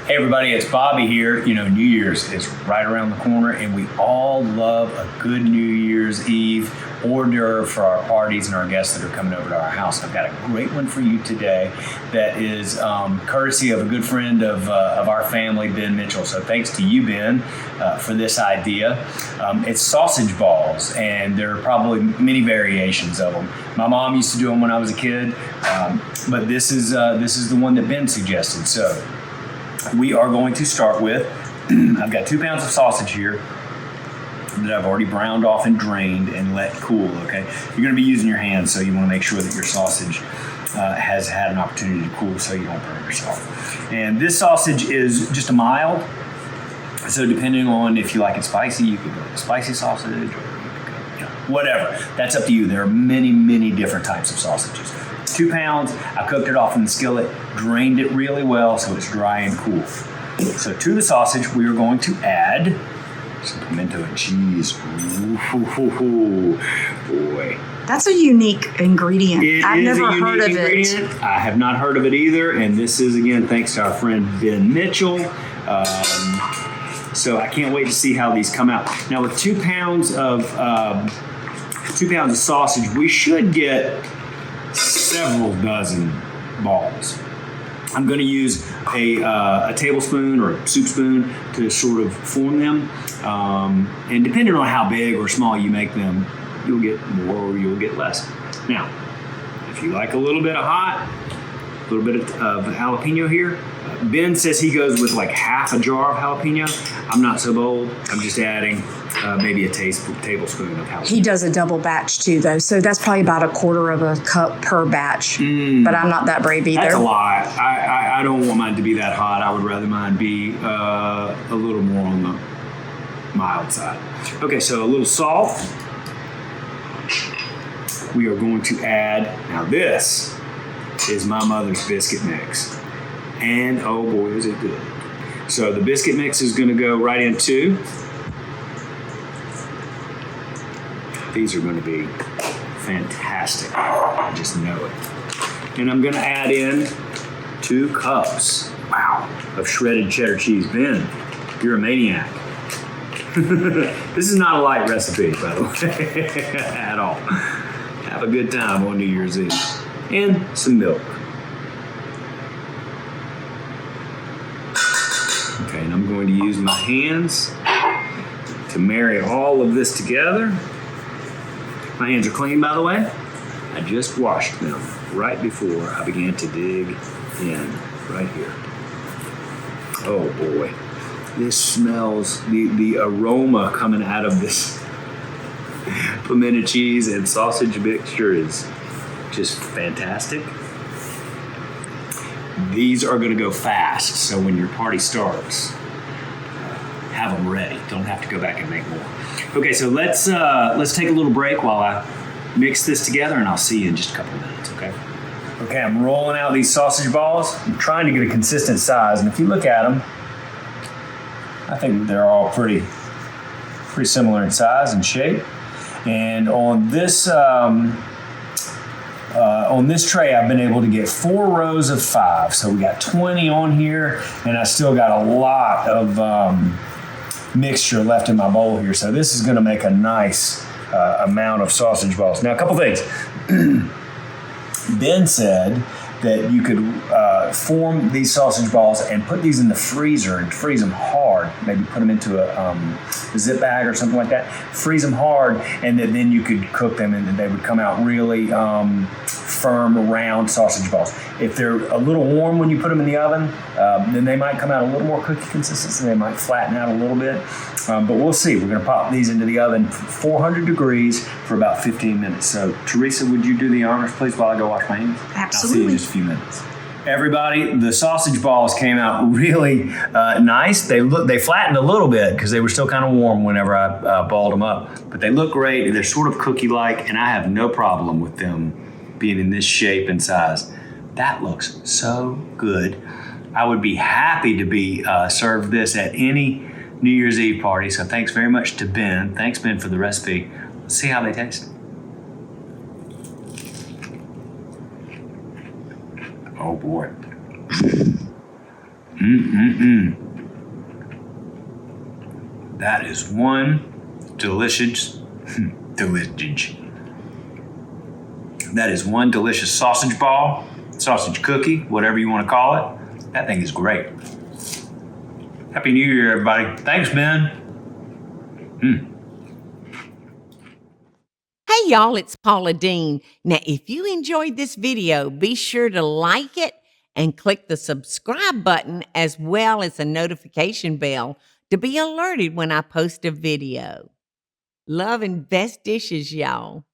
Hey everybody, it's Bobby here. You know, New Year's is right around the corner and we all love a good New Year's Eve hors d'oeuvre for our parties and our guests that are coming over to our house. I've got a great one for you today that is courtesy of a good friend of our family, Ben Mitchell. So thanks to you, Ben, for this idea. It's sausage balls, and there are probably many variations of them. My mom used to do them when I was a kid, but this is the one that Ben suggested. So we are going to start with, I've got 2 pounds of sausage here that I've already browned off and drained and let cool, okay? You're gonna be using your hands, so you wanna make sure that your sausage has had an opportunity to cool so you don't burn yourself. And this sausage is just a mild, so depending on if you like it spicy, you could go with spicy sausage, or you could go, whatever. That's up to you. There are many, many different types of sausages. 2 pounds, I cooked it off in the skillet, drained it really well so it's dry and cool. So to the sausage, we are going to add some pimiento and cheese. Ooh, boy. That's a unique ingredient. I've never heard of it. I have not heard of it either, and this is, again, thanks to our friend Ben Mitchell. So I can't wait to see how these come out. Now with 2 pounds of sausage, we should get several dozen balls. I'm going to use a tablespoon or a soup spoon to sort of form them. And depending on how big or small you make them, you'll get more or you'll get less. Now, if you like a little bit of hot, a little bit of jalapeno here, Ben says he goes with like half a jar of jalapeno. I'm not so bold. I'm just adding maybe a tablespoon of jalapeno. He does a double batch too, though, so that's probably about a quarter of a cup per batch. But I'm not that brave either. That's a lot. I don't want mine to be that hot. I would rather mine be a little more on the mild side. Okay, so a little salt. We are going to add, now this is my mother's biscuit mix. And oh boy, is it good. So the biscuit mix is going to go right in too. These are going to be fantastic. I just know it. And I'm going to add in 2 cups, wow, of shredded cheddar cheese. Ben, you're a maniac. This is not a light recipe, by the way, at all. Have a good time on New Year's Eve. And some milk. Okay, and I'm going to use my hands to marry all of this together. My hands are clean, by the way. I just washed them right before I began to dig in right here. Oh boy, this smells, the aroma coming out of this pimento cheese and sausage mixture is just fantastic. These are going to go fast, so when your party starts, have them ready. Don't have to go back and make more. Okay, so let's take a little break while I mix this together, and I'll see you in just a couple of minutes, okay? Okay, I'm rolling out these sausage balls. I'm trying to get a consistent size, and if you look at them, I think they're all pretty similar in size and shape. And on this tray, I've been able to get 4 rows of 5. So we got 20 on here, and I still got a lot of mixture left in my bowl here. So this is going to make a nice amount of sausage balls. Now, a couple things. Ben said that you could form these sausage balls and put these in the freezer and freeze them hard. Maybe put them into a zip bag or something like that. Freeze them hard, and then you could cook them, and they would come out really firm, round sausage balls. If they're a little warm when you put them in the oven, then they might come out a little more cookie consistency. They might flatten out a little bit, but we'll see. We're going to pop these into the oven 400 degrees for about 15 minutes. So, Teresa, would you do the honors, please, while I go wash my hands? Absolutely. I'll see you in just a few minutes. Everybody, the sausage balls came out really nice. They flattened a little bit because they were still kind of warm whenever I balled them up. But they look great. They're sort of cookie-like, and I have no problem with them being in this shape and size. That looks so good. I would be happy to be served this at any New Year's Eve party. So thanks very much to Ben. Thanks, Ben, for the recipe. Let's see how they taste. Oh boy. That is one delicious, delicious. That is one delicious sausage ball, sausage cookie, whatever you want to call it. That thing is great. Happy New Year, everybody. Thanks, Ben. Hey y'all, it's Paula Deen. Now, if you enjoyed this video, be sure to like it and click the subscribe button as well as the notification bell to be alerted when I post a video. Love and best dishes, y'all.